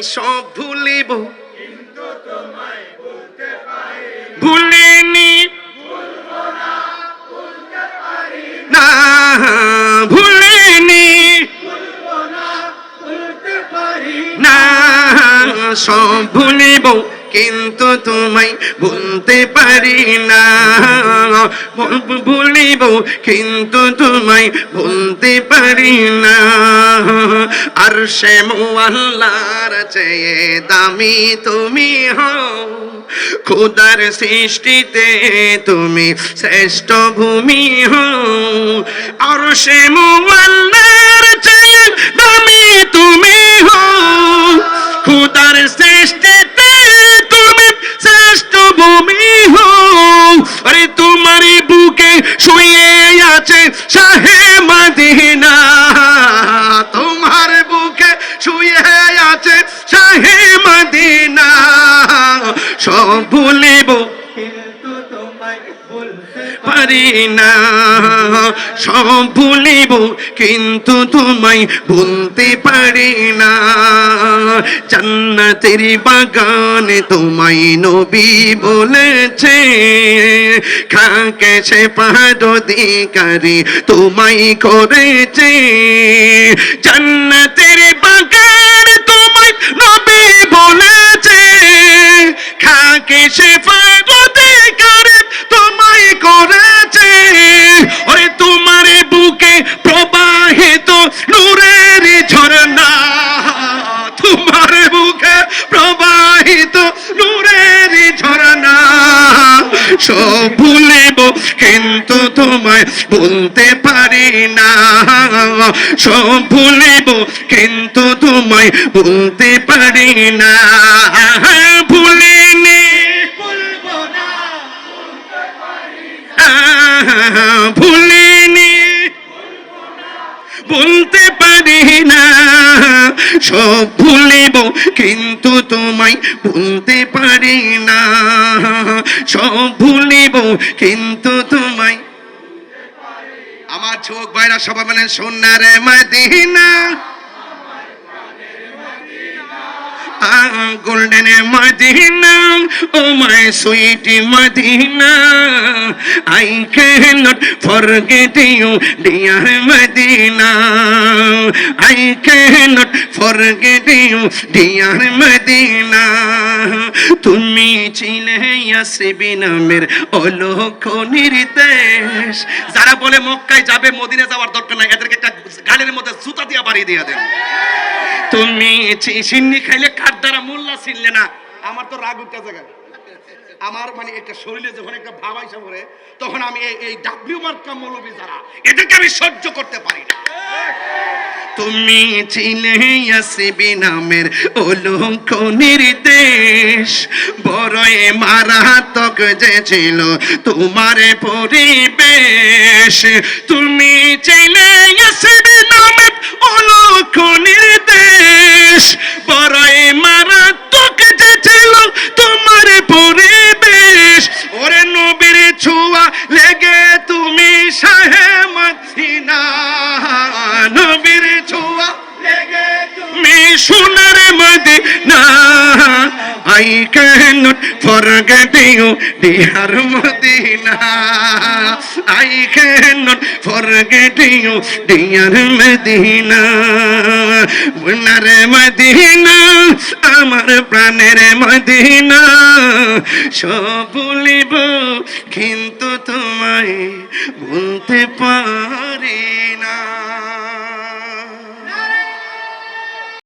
সব ভুলিব ভুলিনি না ভুলিনি না সব ভুলিব কিন্তু তোমায় ভুলতে পারি না ভুলিব কিন্তু তোমায় ভুলতে পারি না আর সে আল্লাহর চেয়ে দামি তুমি হও খোদার সৃষ্টিতে তুমি শ্রেষ্ঠ ভূমি হও আর সে আল্লাহর চেয়ে দামি তুমি হও খোদার সৃষ্টিতে তুমি শ্রেষ্ঠ ভূমি হও আরে তোমার বুকে শুয়ে আছে শাহে মদিনা তোমার বুকে শুয়ে আছে শাহে মদিনা সব ভুলিব কিন্তু তোমায় ভুলতে পারি না সব ভুলিব কিন্তু তোমায় ভুলতে পারি না জান্নাতের বাগানে তোমায় নবী বলেছে খাকে সে পাদধিকারী তোমায় করেছে জান্নাতের বাগানে তোমায় নবী বলেছে খাকে সে পাদধিকারী তোমায় করেছে ওরে তোমার বুকে প্রবাহিত নূরের ঝরনা তোমার বুকে প্রবাহিত নূরের ঝরনা সব ভুলিব কিন্তু তোমায় ভুলতে পারি না সব ভুলিব কিন্তু তোমায় ভুলতে পারি না ভুলিনি ভুলবো না ভুলিনি বলতে পারি না সব ভুলিব কিন্তু তোমায় ভুলতে পারি না সব ভুলিব কিন্তু তোমায় আমার চোখ বাইরা সবাই মানে সোনারে Medina golden Medina, oh my sweet Medina, I cannot forget you, dear Medina. I cannot forget you, dear Medina. তুমি ছিলে ইয়াসরিবি নামের অলোক নির্দেশ যারা বলে মক্কায় যাবে মদিনা যাওয়ার দরকার নাই এদেরকে একটা গালের মধ্যে জুতা দিয়া বাড়ি দিয়ে দেন তুমি সিন্নি খাইলে কার দ্বারা মোল্লা ছিললে না আমার তো রাগ উঠতে জায়গা আমার মানে একটা শরীরে যখন একটা ভাব আইসা পড়ে তখন আমি এই ডাব্লিউ মার্কা মৌলবী যারা এদেরকে আমি সহ্য করতে পারি না তুমি ছিলে ইয়াসরিবি নামের অলৌক নির্দেশ বড়ই মারাত্মক যে ছিল তোমার পরিবেশ তুমি ছিলে ইয়াসরিবি নামের অলৌক নির্দেশ বড়ই মারাত্মক যে ছিল তোমার পরিবেশ ওরে নবীর ছোঁয়া লেগে তুমি শাহে মদিনা নবীর ছোঁয়া লেগে তুমি সোনার Medina I cannot forget you, dear Medina. I cannot forget you, dear Medina. Bunare Medina, amar pranere Medina. সব ভুলিব কিন্তু তোমায় ভুলতে পারি